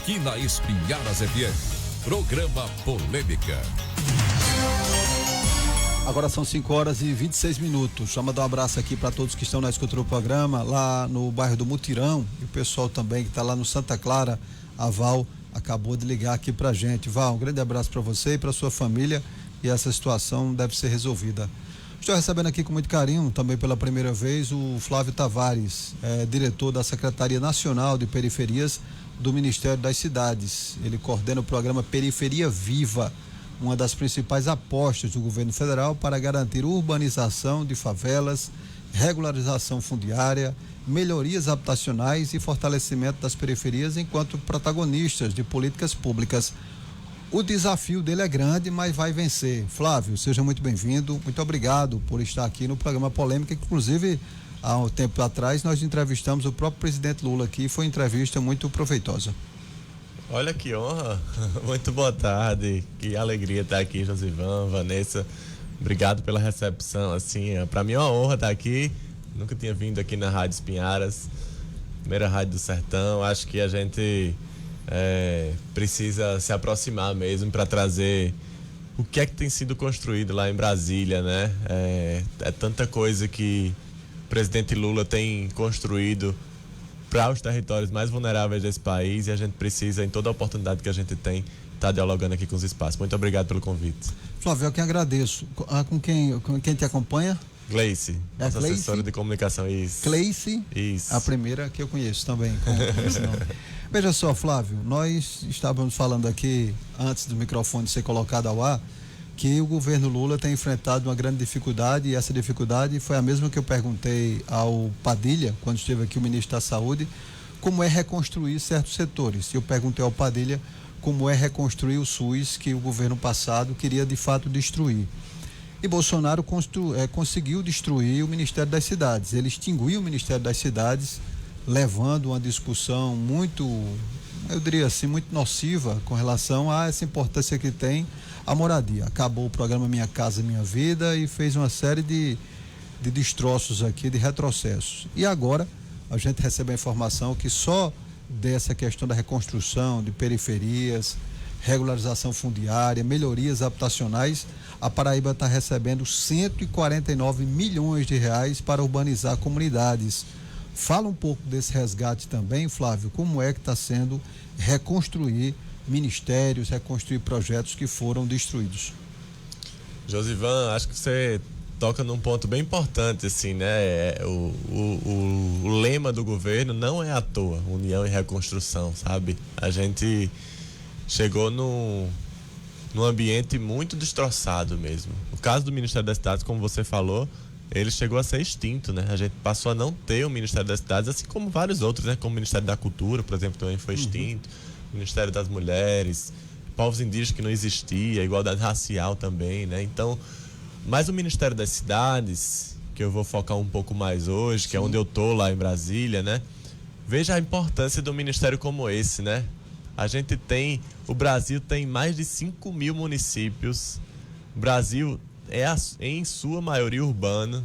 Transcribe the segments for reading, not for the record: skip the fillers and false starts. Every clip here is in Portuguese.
aqui na Espinharas FM. Programa Polêmica. Agora são 5h26. Só mandar um abraço aqui para todos que estão na escuta do programa, lá no bairro do Mutirão, e o pessoal também que está lá no Santa Clara. A Val acabou de ligar aqui pra gente. Val, um grande abraço para você e para sua família, e essa situação deve ser resolvida. Estou recebendo aqui com muito carinho, também pela primeira vez, o Flávio Tavares, diretor da Secretaria Nacional de Periferias do Ministério das Cidades. Ele coordena o programa Periferia Viva, uma das principais apostas do governo federal para garantir urbanização de favelas, regularização fundiária, melhorias habitacionais e fortalecimento das periferias enquanto protagonistas de políticas públicas. O desafio dele é grande, mas vai vencer. Flávio, seja muito bem-vindo. Muito obrigado por estar aqui no programa Polêmica. Inclusive, há um tempo atrás, nós entrevistamos o próprio presidente Lula aqui. Foi uma entrevista muito proveitosa. Olha que honra. Muito boa tarde. Que alegria estar aqui, Josivan, Vanessa. Obrigado pela recepção. Assim, para mim é uma honra estar aqui. Nunca tinha vindo aqui na Rádio Espinharas, primeira rádio do Sertão. Acho que a gente precisa se aproximar mesmo para trazer o que é que tem sido construído lá em Brasília, né? É tanta coisa que o presidente Lula tem construído para os territórios mais vulneráveis desse país, e a gente precisa, em toda a oportunidade que a gente tem, estar dialogando aqui com os espaços. Muito obrigado pelo convite. Flávio, eu que agradeço. Com quem te acompanha? Gleice, nossa assessora de comunicação. Isso. Gleice? Isso. A primeira que eu conheço também. Veja só, Flávio, nós estávamos falando aqui, antes do microfone ser colocado ao ar, que o governo Lula tem enfrentado uma grande dificuldade, e essa dificuldade foi a mesma que eu perguntei ao Padilha, quando esteve aqui o ministro da Saúde, como é reconstruir certos setores. Eu perguntei ao Padilha como é reconstruir o SUS, que o governo passado queria de fato destruir. E Bolsonaro conseguiu destruir o Ministério das Cidades. Ele extinguiu o Ministério das Cidades, levando uma discussão muito, eu diria assim, muito nociva com relação a essa importância que tem a moradia. Acabou o programa Minha Casa Minha Vida e fez uma série de destroços aqui, de retrocessos. E agora a gente recebe a informação que só dessa questão da reconstrução de periferias, regularização fundiária, melhorias habitacionais, a Paraíba está recebendo 149 milhões de reais para urbanizar comunidades. Fala um pouco desse resgate também, Flávio, como é que está sendo reconstruir ministérios, reconstruir projetos que foram destruídos. Josivan, acho que você toca num ponto bem importante, assim, né? O lema do governo não é à toa, união e reconstrução, sabe? A gente chegou num ambiente muito destroçado mesmo. O caso do Ministério das Cidades, como você falou, ele chegou a ser extinto, né? A gente passou a não ter o Ministério das Cidades, assim como vários outros, né? Como o Ministério da Cultura, por exemplo, também foi extinto. O Ministério das Mulheres, povos indígenas que não existia, igualdade racial também, né? Então, mas o Ministério das Cidades, que eu vou focar um pouco mais hoje, que é onde eu tô lá em Brasília, né? Veja a importância de um ministério como esse, né? O Brasil tem mais de 5 mil municípios. O Brasil é em sua maioria urbano.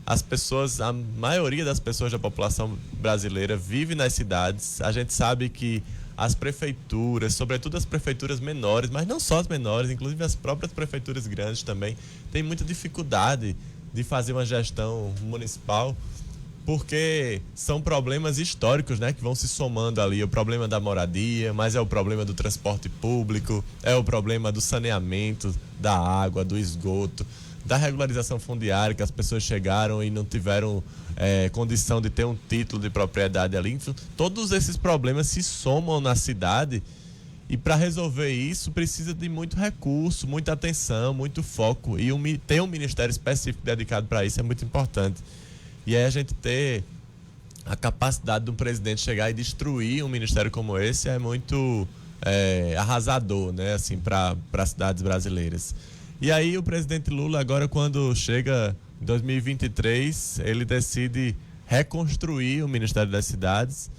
A maioria das pessoas da população brasileira vive nas cidades. A gente sabe que as prefeituras, sobretudo as prefeituras menores, mas não só as menores, inclusive as próprias prefeituras grandes também, têm muita dificuldade de fazer uma gestão municipal, porque são problemas históricos, né, que vão se somando ali. O problema da moradia, mas é o problema do transporte público, é o problema do saneamento, da água, do esgoto, da regularização fundiária, que as pessoas chegaram e não tiveram condição de ter um título de propriedade ali. Então, todos esses problemas se somam na cidade, e para resolver isso precisa de muito recurso, muita atenção, muito foco, e ter um ministério específico dedicado para isso é muito importante. E aí a gente ter a capacidade de um presidente chegar e destruir um ministério como esse é muito arrasador, né, assim, para as cidades brasileiras. E aí o presidente Lula agora, quando chega em 2023, ele decide reconstruir o Ministério das Cidades,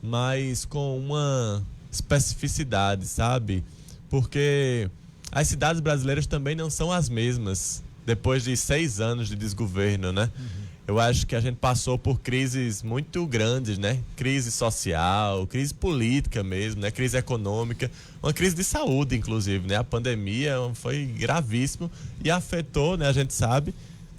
mas com uma especificidade, sabe? Porque as cidades brasileiras também não são as mesmas depois de 6 anos de desgoverno, né? Eu acho que a gente passou por crises muito grandes, né? Crise social, crise política mesmo, né? Crise econômica, uma crise de saúde, inclusive, né? A pandemia foi gravíssima e afetou, né? A gente sabe,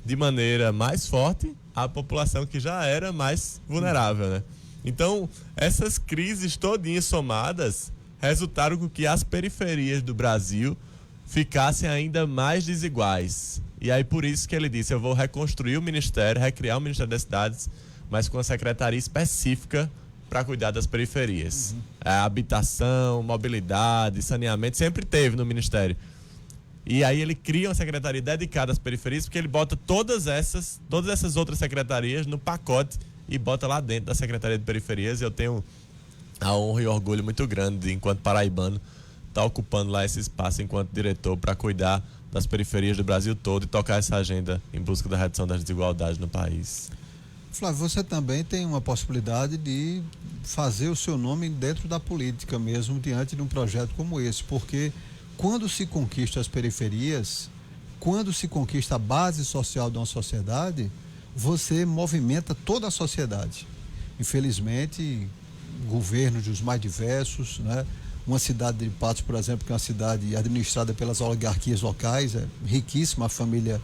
de maneira mais forte a população que já era mais vulnerável, né? Então, essas crises todinhas somadas resultaram com que as periferias do Brasil ficassem ainda mais desiguais. E aí por isso que ele disse, eu vou reconstruir o Ministério, recriar o Ministério das Cidades, mas com uma secretaria específica para cuidar das periferias. Habitação, mobilidade, saneamento, sempre teve no Ministério. E aí ele cria uma secretaria dedicada às periferias, porque ele bota todas essas outras secretarias no pacote e bota lá dentro da Secretaria de Periferias. Eu tenho a honra e orgulho muito grande de, enquanto paraibano, estar ocupando lá esse espaço enquanto diretor para cuidar das periferias do Brasil todo e tocar essa agenda em busca da redução das desigualdades no país. Flávio, você também tem uma possibilidade de fazer o seu nome dentro da política mesmo, diante de um projeto como esse, porque quando se conquista as periferias, quando se conquista a base social de uma sociedade, você movimenta toda a sociedade. Infelizmente, governos dos mais diversos, né? Uma cidade de Patos, por exemplo, que é uma cidade administrada pelas oligarquias locais, é riquíssima, a família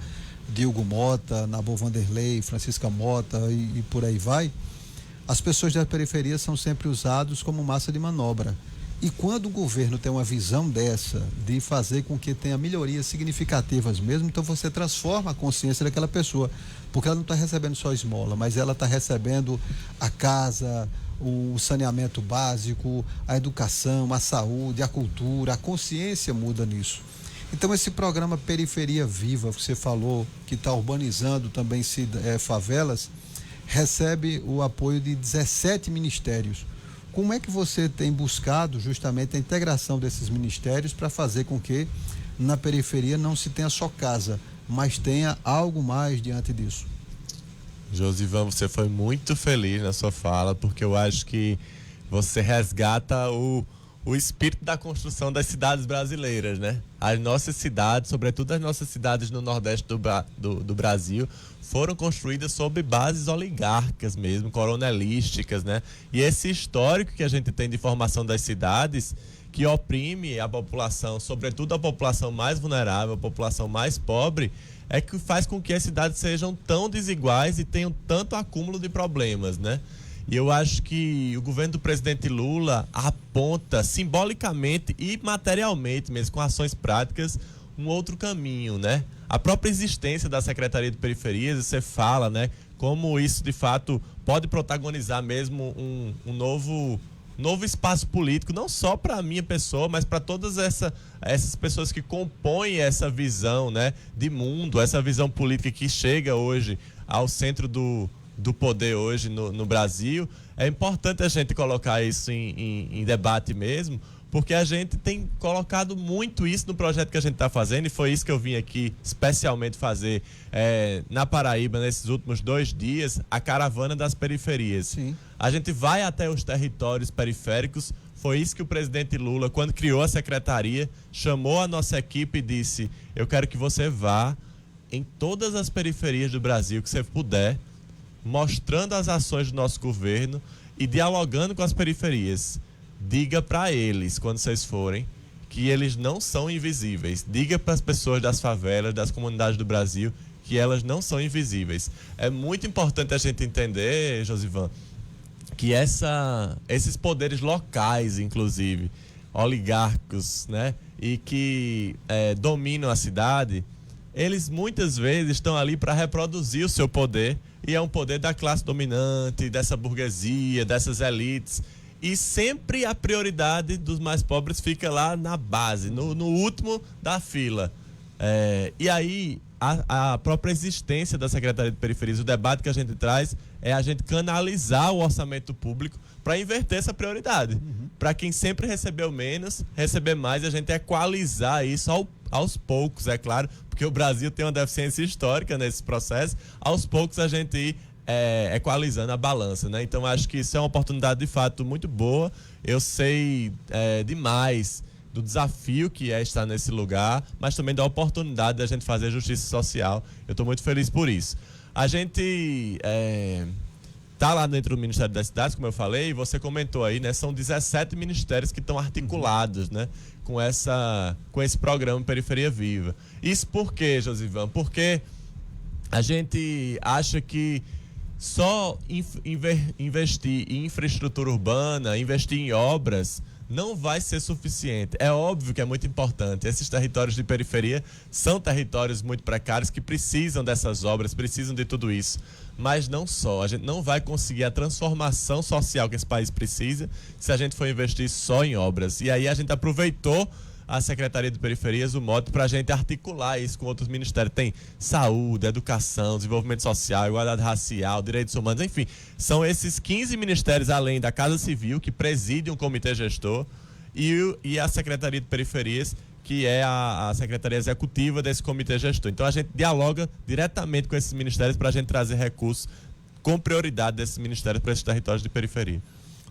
Dilgo Mota, Nabor Vanderlei, Francisca Mota e por aí vai. As pessoas da periferia são sempre usadas como massa de manobra. E quando o governo tem uma visão dessa, de fazer com que tenha melhorias significativas mesmo, então você transforma a consciência daquela pessoa, porque ela não está recebendo só esmola, mas ela está recebendo a casa, o saneamento básico, a educação, a saúde, a cultura, a consciência muda nisso. Então esse programa Periferia Viva, que você falou, que está urbanizando também favelas, recebe o apoio de 17 ministérios. Como é que você tem buscado justamente a integração desses ministérios para fazer com que na periferia não se tenha só casa, mas tenha algo mais diante disso? Josivan, você foi muito feliz na sua fala, porque eu acho que você resgata o espírito da construção das cidades brasileiras, né? As nossas cidades, sobretudo as nossas cidades no Nordeste do Brasil, foram construídas sob bases oligárquicas mesmo, coronelísticas, né? E esse histórico que a gente tem de formação das cidades, que oprime a população, sobretudo a população mais vulnerável, a população mais pobre, é que faz com que as cidades sejam tão desiguais e tenham tanto acúmulo de problemas, né? E eu acho que o governo do presidente Lula aponta simbolicamente e materialmente, mesmo com ações práticas, um outro caminho, né? A própria existência da Secretaria de Periferias, você fala, né? Como isso, de fato, pode protagonizar mesmo um novo espaço político, não só para a minha pessoa, mas para todas essas pessoas que compõem essa visão, né, de mundo, essa visão política que chega hoje ao centro do poder hoje no Brasil. É importante a gente colocar isso em debate mesmo, porque a gente tem colocado muito isso no projeto que a gente está fazendo, e foi isso que eu vim aqui especialmente fazer na Paraíba nesses últimos 2 dias, a caravana das periferias. Sim. A gente vai até os territórios periféricos. Foi isso que o presidente Lula, quando criou a secretaria, chamou a nossa equipe e disse: eu quero que você vá em todas as periferias do Brasil que você puder, mostrando as ações do nosso governo e dialogando com as periferias. Diga para eles, quando vocês forem, que eles não são invisíveis. Diga para as pessoas das favelas, das comunidades do Brasil, que elas não são invisíveis. É muito importante a gente entender, Josivan, que esses poderes locais, inclusive, oligárquicos, né, e que dominam a cidade, eles muitas vezes estão ali para reproduzir o seu poder, e é um poder da classe dominante, dessa burguesia, dessas elites. E sempre a prioridade dos mais pobres fica lá na base, no último da fila. E aí, a própria existência da Secretaria de Periferias, o debate que a gente traz é a gente canalizar o orçamento público para inverter essa prioridade. Para quem sempre recebeu menos, receber mais, e a gente equalizar isso aos poucos, é claro, porque o Brasil tem uma deficiência histórica nesse processo. Aos poucos a gente ir equalizando a balança, né? Então acho que isso é uma oportunidade de fato muito boa. Eu sei demais do desafio que é estar nesse lugar, mas também da oportunidade da gente fazer justiça social. Eu estou muito feliz por isso. A gente tá lá dentro do Ministério das Cidades, como eu falei, e você comentou aí, né? São 17 ministérios que estão articulados, né? Com esse programa Periferia Viva. Isso por quê, Josivan? Porque a gente acha que só investir em infraestrutura urbana, investir em obras, não vai ser suficiente. É óbvio que é muito importante. Esses territórios de periferia são territórios muito precários que precisam dessas obras, precisam de tudo isso. Mas não só. A gente não vai conseguir a transformação social que esse país precisa se a gente for investir só em obras. E aí a gente aproveitou a Secretaria de Periferias, o MOT, para a gente articular isso com outros ministérios. Tem saúde, educação, desenvolvimento social, igualdade racial, direitos humanos, enfim. São esses 15 ministérios, além da Casa Civil, que presidem o comitê gestor, e a Secretaria de Periferias, que é a secretaria executiva desse comitê gestor. Então a gente dialoga diretamente com esses ministérios para a gente trazer recursos com prioridade desses ministérios para esses territórios de periferia.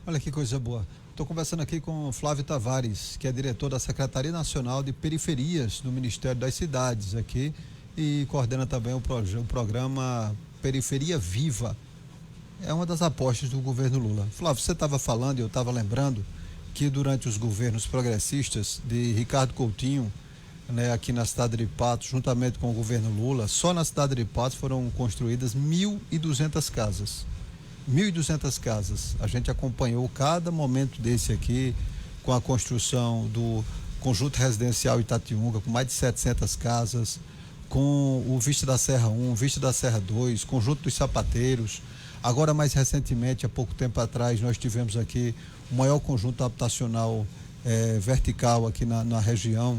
Olha que coisa boa. Estou conversando aqui com o Flávio Tavares, que é diretor da Secretaria Nacional de Periferias do Ministério das Cidades aqui e coordena também o programa Periferia Viva. É uma das apostas do governo Lula. Flávio, você estava falando e eu estava lembrando que durante os governos progressistas de Ricardo Coutinho, né, aqui na cidade de Patos, juntamente com o governo Lula, só na cidade de Patos foram construídas 1.200 casas. 1.200 casas. A gente acompanhou cada momento desse aqui com a construção do conjunto residencial Itatiunga, com mais de 700 casas, com o Vista da Serra 1, Vista da Serra 2, conjunto dos sapateiros. Agora, mais recentemente, há pouco tempo atrás, nós tivemos aqui o maior conjunto habitacional vertical aqui na região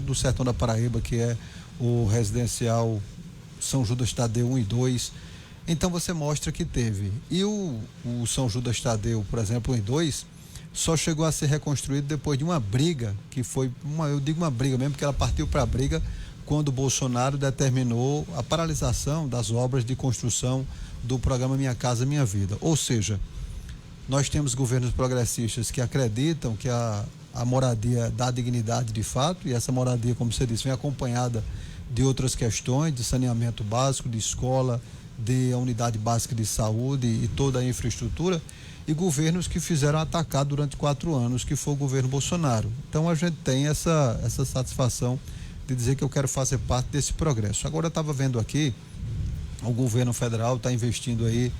do sertão da Paraíba, que é o residencial São Judas Tadeu 1 e 2. Então você mostra que teve. E o São Judas Tadeu, por exemplo, 1 e 2, só chegou a ser reconstruído depois de uma briga, que foi, eu digo uma briga mesmo, porque ela partiu para a briga quando o Bolsonaro determinou a paralisação das obras de construção do programa Minha Casa Minha Vida. Ou seja, nós temos governos progressistas que acreditam que a moradia dá dignidade de fato, e essa moradia, como você disse, vem acompanhada de outras questões, de saneamento básico, de escola, de unidade básica de saúde e toda a infraestrutura, e governos que fizeram atacar durante 4 anos, que foi o governo Bolsonaro. Então a gente tem essa satisfação de dizer que eu quero fazer parte desse progresso. Agora eu estava vendo aqui, o governo federal está investindo aí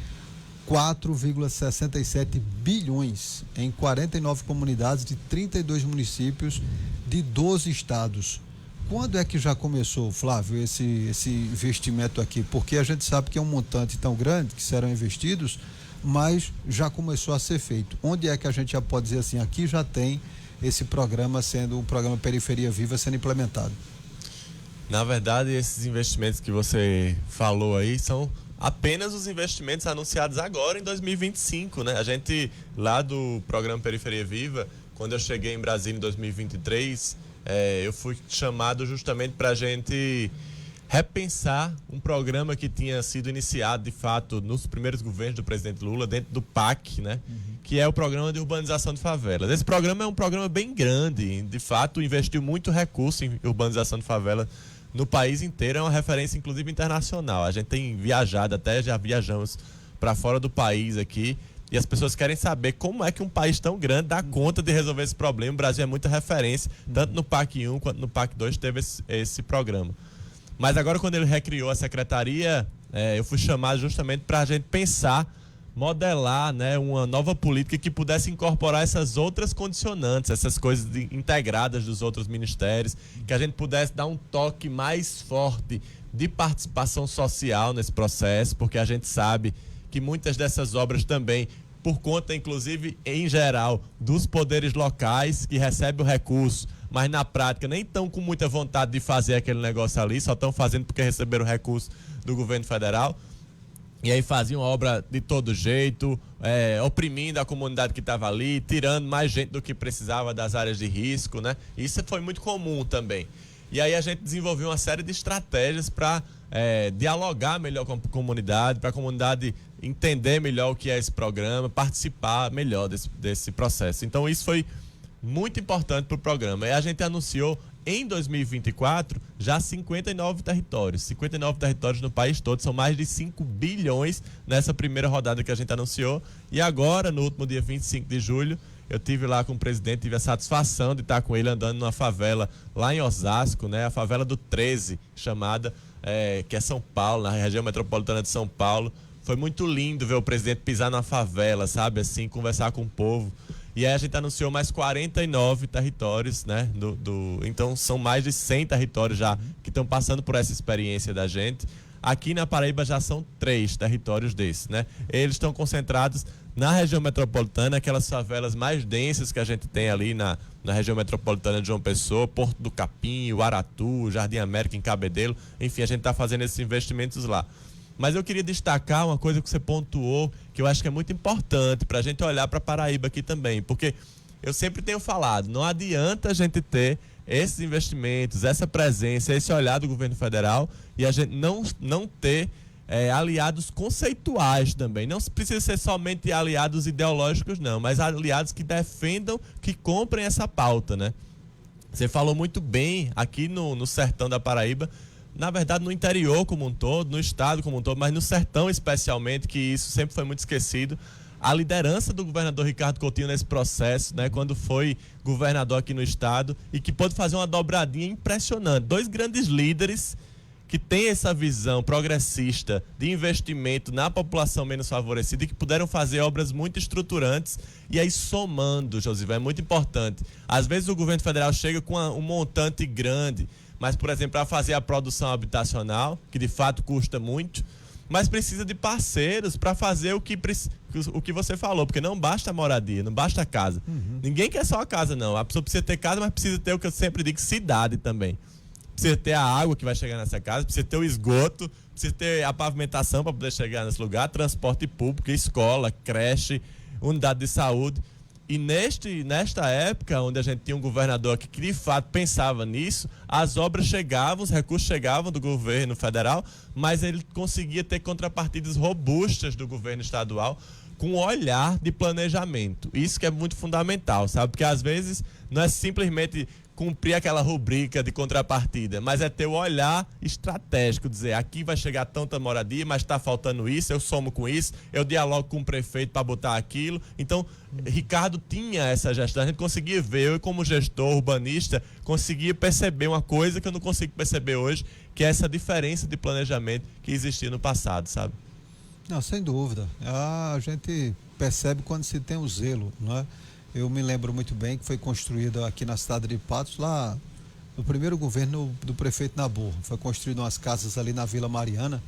4,67 bilhões em 49 comunidades de 32 municípios de 12 estados. Quando é que já começou, Flávio, esse investimento aqui? Porque a gente sabe que é um montante tão grande que serão investidos, mas já começou a ser feito. Onde é que a gente já pode dizer assim, aqui já tem esse programa sendo, o programa Periferia Viva sendo implementado? Na verdade, esses investimentos que você falou aí são apenas os investimentos anunciados agora em 2025, né? A gente, lá do programa Periferia Viva, quando eu cheguei em Brasília em 2023, eu fui chamado justamente para a gente repensar um programa que tinha sido iniciado, de fato, nos primeiros governos do presidente Lula, dentro do PAC, né? Que é o Programa de Urbanização de Favelas. Esse programa é um programa bem grande, de fato, investiu muito recurso em urbanização de favela no país inteiro, é uma referência, inclusive, internacional. A gente tem viajado, até já viajamos para fora do país aqui, e as pessoas querem saber como é que um país tão grande dá conta de resolver esse problema. O Brasil é muita referência, tanto no PAC 1 quanto no PAC 2 teve esse programa. Mas agora, quando ele recriou a secretaria, eu fui chamado justamente para a gente pensar, modelar, né, uma nova política que pudesse incorporar essas outras condicionantes, essas coisas integradas dos outros ministérios, que a gente pudesse dar um toque mais forte de participação social nesse processo, porque a gente sabe que muitas dessas obras também, por conta, inclusive, em geral, dos poderes locais que recebem o recurso, mas na prática nem estão com muita vontade de fazer aquele negócio ali, só estão fazendo porque receberam o recurso do governo federal. E aí faziam obra de todo jeito, oprimindo a comunidade que estava ali, tirando mais gente do que precisava das áreas de risco, né? Isso foi muito comum também. E aí a gente desenvolveu uma série de estratégias para dialogar melhor com a comunidade, para a comunidade entender melhor o que é esse programa, participar melhor desse processo. Então isso foi muito importante para o programa. E a gente anunciou em 2024, já 59 territórios. 59 territórios no país todo, são mais de 5 bilhões nessa primeira rodada que a gente anunciou. E agora, no último dia 25 de julho, eu tive lá com o presidente, tive a satisfação de estar com ele andando numa favela lá em Osasco, né? A favela do 13, chamada, que é São Paulo, na região metropolitana de São Paulo. Foi muito lindo ver o presidente pisar na favela, sabe, assim, conversar com o povo. E aí a gente anunciou mais 49 territórios, né? Então são mais de 100 territórios já que estão passando por essa experiência da gente. Aqui na Paraíba já são 3 territórios desses, né? Eles estão concentrados na região metropolitana, aquelas favelas mais densas que a gente tem ali na região metropolitana de João Pessoa, Porto do Capim, Aratu, Jardim América, em Cabedelo. Enfim, a gente está fazendo esses investimentos lá. Mas eu queria destacar uma coisa que você pontuou, que eu acho que é muito importante para a gente olhar para Paraíba aqui também, porque eu sempre tenho falado, não adianta a gente ter esses investimentos, essa presença, esse olhar do governo federal e a gente não ter aliados conceituais também. Não precisa ser somente aliados ideológicos, não, mas aliados que defendam, que comprem essa pauta, né? Você falou muito bem aqui no sertão da Paraíba, na verdade no interior como um todo, no estado como um todo, mas no sertão especialmente, que isso sempre foi muito esquecido. A liderança do governador Ricardo Coutinho nesse processo, né, quando foi governador aqui no estado, e que pôde fazer uma dobradinha impressionante. 2 grandes líderes que têm essa visão progressista de investimento na população menos favorecida e que puderam fazer obras muito estruturantes. E aí somando, Josivan, é muito importante. Às vezes o governo federal chega com um montante grande, mas, por exemplo, para fazer a produção habitacional, que de fato custa muito, mas precisa de parceiros para fazer o que você falou, porque não basta a moradia, não basta a casa. Ninguém quer só a casa, não. A pessoa precisa ter casa, mas precisa ter o que eu sempre digo, cidade também. Precisa ter a água que vai chegar nessa casa, precisa ter o esgoto, precisa ter a pavimentação para poder chegar nesse lugar, transporte público, escola, creche, unidade de saúde. E nesta época, onde a gente tinha um governador que de fato pensava nisso, as obras chegavam, os recursos chegavam do governo federal, mas ele conseguia ter contrapartidas robustas do governo estadual com um olhar de planejamento. Isso que é muito fundamental, sabe? Porque às vezes não é simplesmente cumprir aquela rubrica de contrapartida, mas é ter o olhar estratégico, dizer, aqui vai chegar tanta moradia, mas está faltando isso, eu somo com isso, eu dialogo com o prefeito para botar aquilo. Então, Ricardo tinha essa gestão, a gente conseguia ver, eu como gestor urbanista, conseguia perceber uma coisa que eu não consigo perceber hoje, que é essa diferença de planejamento que existia no passado, sabe? Não, sem dúvida. A gente percebe quando se tem o zelo, não é? Eu me lembro muito bem que foi construída aqui na cidade de Patos, lá no primeiro governo do prefeito Nabuco. Foi construído umas casas ali na Vila Mariana,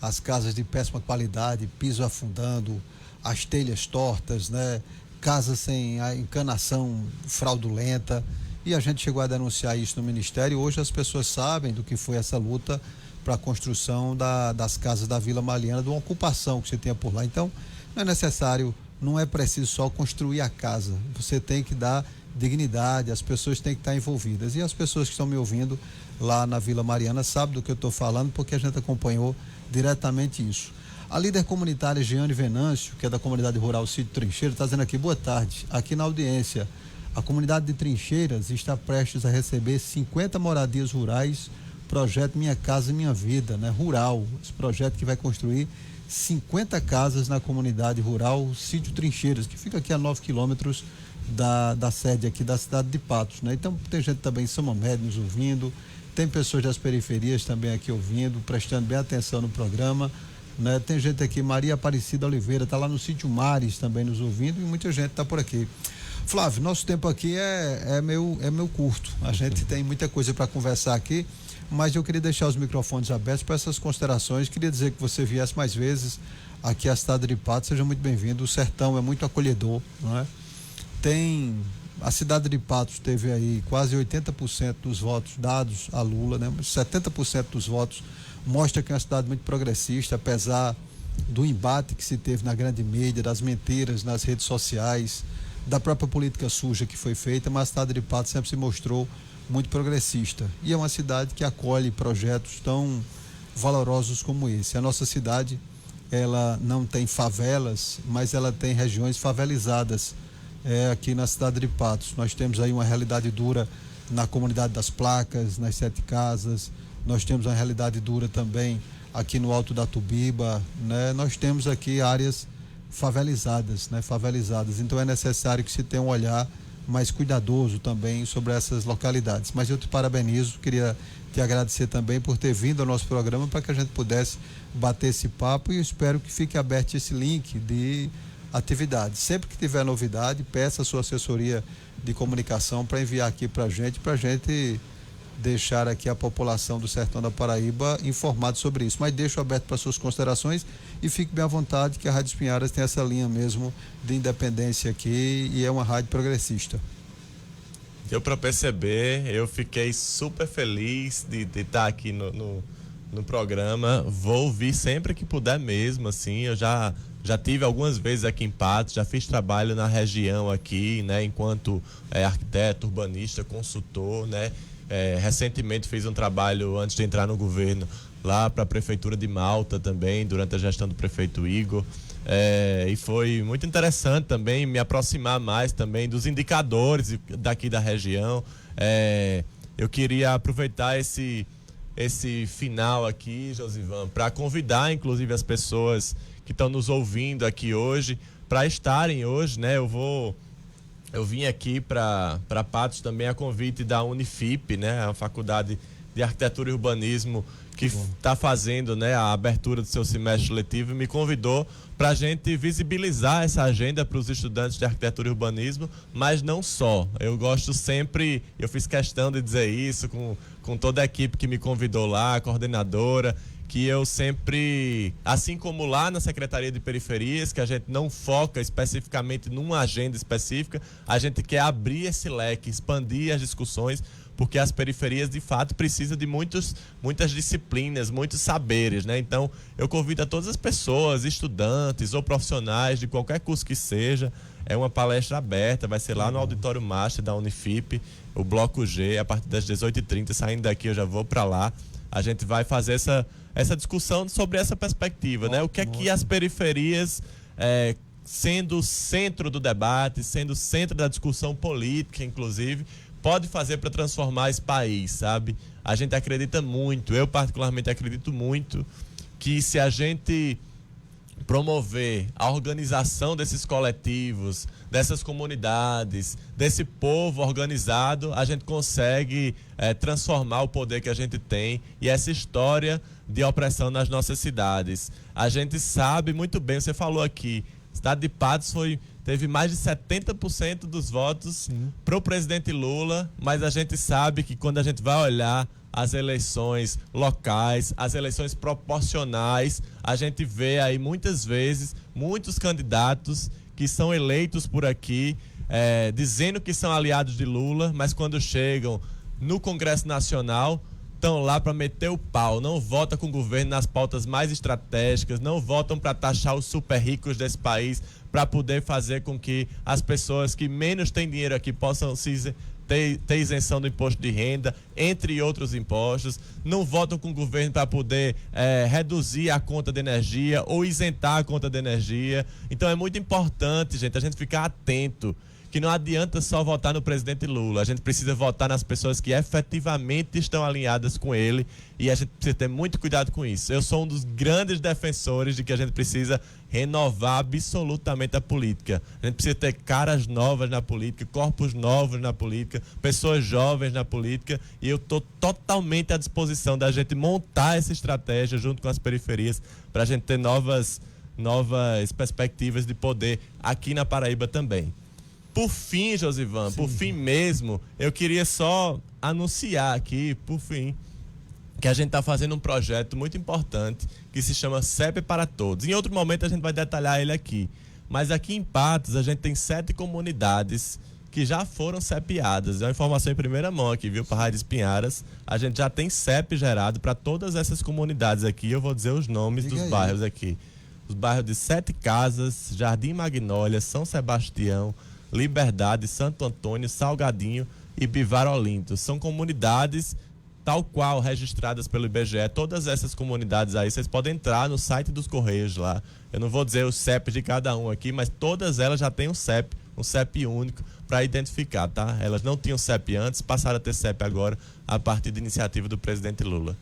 as casas de péssima qualidade, piso afundando, as telhas tortas, né? Casas sem a encanação fraudulenta. E a gente chegou a denunciar isso no Ministério. Hoje as pessoas sabem do que foi essa luta para a construção das casas da Vila Mariana, de uma ocupação que você tinha por lá. Então, não é necessário. Não é preciso só construir a casa, você tem que dar dignidade, as pessoas têm que estar envolvidas. E as pessoas que estão me ouvindo lá na Vila Mariana sabem do que eu estou falando, porque a gente acompanhou diretamente isso. A líder comunitária Giane Venâncio, que é da comunidade rural Sítio Trincheira, está dizendo aqui, boa tarde, aqui na audiência, a comunidade de Trincheiras está prestes a receber 50 moradias rurais, projeto Minha Casa Minha Vida, né? Rural, esse projeto que vai construir 50 casas na comunidade rural Sítio Trincheiras, que fica aqui a 9 quilômetros da sede aqui da cidade de Patos, né? Então tem gente também em São Mamede nos ouvindo, tem pessoas das periferias também aqui ouvindo, prestando bem atenção no programa, né? Tem gente aqui, Maria Aparecida Oliveira, está lá no Sítio Mares também nos ouvindo, e muita gente está por aqui. Flávio, nosso tempo aqui é meio curto, a gente tem muita coisa para conversar aqui, mas eu queria deixar os microfones abertos para essas considerações. Queria dizer que você viesse mais vezes aqui à cidade de Patos, seja muito bem-vindo. O sertão é muito acolhedor, não é? A cidade de Patos teve aí quase 80% dos votos dados a Lula, né? 70% dos votos mostra que é uma cidade muito progressista, apesar do embate que se teve na grande mídia, das mentiras nas redes sociais, da própria política suja que foi feita, mas a cidade de Patos sempre se mostrou muito progressista, e é uma cidade que acolhe projetos tão valorosos como esse. A nossa cidade, ela não tem favelas, mas ela tem regiões favelizadas, aqui na cidade de Patos. Nós temos aí uma realidade dura na comunidade das Placas, nas 7 Casas, nós temos uma realidade dura também aqui no Alto da Tubiba, né? Nós temos aqui áreas favelizadas, né? Favelizadas, então é necessário que se tenha um olhar mais cuidadoso também sobre essas localidades. Mas eu te parabenizo, queria te agradecer também por ter vindo ao nosso programa para que a gente pudesse bater esse papo, e eu espero que fique aberto esse link de atividades. Sempre que tiver novidade, peça a sua assessoria de comunicação para enviar aqui para a gente deixar aqui a população do Sertão da Paraíba informada sobre isso. Mas deixo aberto para suas considerações e fique bem à vontade, que a Rádio Espinharas tem essa linha mesmo de independência aqui e é uma rádio progressista. Deu para perceber, eu fiquei super feliz de estar aqui no programa. Vou ouvir sempre que puder mesmo, assim. Eu já tive algumas vezes aqui em Patos, já fiz trabalho na região aqui, né, enquanto arquiteto, urbanista, consultor, né. Recentemente fiz um trabalho antes de entrar no governo lá para a Prefeitura de Malta também, durante a gestão do prefeito Igor. E foi muito interessante também me aproximar mais também dos indicadores daqui da região. Eu queria aproveitar esse final aqui, Josivan, para convidar inclusive as pessoas que estão nos ouvindo aqui hoje para estarem hoje, né? Eu vim aqui para Patos também a convite da Unifip, né? A Faculdade de Arquitetura e Urbanismo, que está fazendo, né, a abertura do seu semestre letivo, e me convidou para a gente visibilizar essa agenda para os estudantes de arquitetura e urbanismo, mas não só. Eu gosto sempre, eu fiz questão de dizer isso com toda a equipe que me convidou lá, a coordenadora, que eu sempre, assim como lá na Secretaria de Periferias, que a gente não foca especificamente numa agenda específica, a gente quer abrir esse leque, expandir as discussões, porque as periferias de fato precisam de muitas disciplinas, muitos saberes, né? Então eu convido a todas as pessoas, estudantes ou profissionais de qualquer curso que seja. É uma palestra aberta, vai ser lá no Auditório Master da Unifip, o Bloco G, a partir das 18h30, saindo daqui eu já vou para lá. A gente vai fazer essa discussão sobre essa perspectiva, né? O que é que as periferias, sendo o centro do debate, sendo o centro da discussão política, inclusive, pode fazer para transformar esse país, sabe? A gente acredita muito, eu particularmente acredito muito, que se a gente promover a organização desses coletivos, dessas comunidades, desse povo organizado, a gente consegue transformar o poder que a gente tem e essa história de opressão nas nossas cidades. A gente sabe muito bem, você falou aqui, a cidade de Patos teve mais de 70% dos votos para o presidente Lula, mas a gente sabe que quando a gente vai olhar as eleições locais, as eleições proporcionais, a gente vê aí muitas vezes muitos candidatos que são eleitos por aqui, dizendo que são aliados de Lula, mas quando chegam no Congresso Nacional, estão lá para meter o pau, não votam com o governo nas pautas mais estratégicas, não votam para taxar os super ricos desse país, para poder fazer com que as pessoas que menos têm dinheiro aqui possam ter isenção do imposto de renda, entre outros impostos, não votam com o governo para poder reduzir a conta de energia ou isentar a conta de energia. Então é muito importante, gente, a gente ficar atento, que não adianta só votar no presidente Lula, a gente precisa votar nas pessoas que efetivamente estão alinhadas com ele, e a gente precisa ter muito cuidado com isso. Eu sou um dos grandes defensores de que a gente precisa renovar absolutamente a política. A gente precisa ter caras novas na política, corpos novos na política, pessoas jovens na política, e eu estou totalmente à disposição da gente montar essa estratégia junto com as periferias para a gente ter novas perspectivas de poder aqui na Paraíba também. Por fim, Josivan, por fim mesmo, eu queria só anunciar aqui, por fim, que a gente está fazendo um projeto muito importante que se chama CEP para Todos. Em outro momento a gente vai detalhar ele aqui. Mas aqui em Patos a gente tem 7 comunidades que já foram CEPiadas. É uma informação em primeira mão aqui, viu, para a Rádio Espinharas. A gente já tem CEP gerado para todas essas comunidades aqui. Eu vou dizer os nomes dos bairros aqui. Os bairros de 7 Casas, Jardim Magnólia, São Sebastião, Liberdade, Santo Antônio, Salgadinho e Bivar Olinto. São comunidades tal qual registradas pelo IBGE. Todas essas comunidades aí, vocês podem entrar no site dos Correios lá. Eu não vou dizer os CEPs de cada um aqui, mas todas elas já têm um CEP um CEP único para identificar, tá? Elas não tinham CEP antes, passaram a ter CEP agora, a partir de iniciativa do presidente Lula.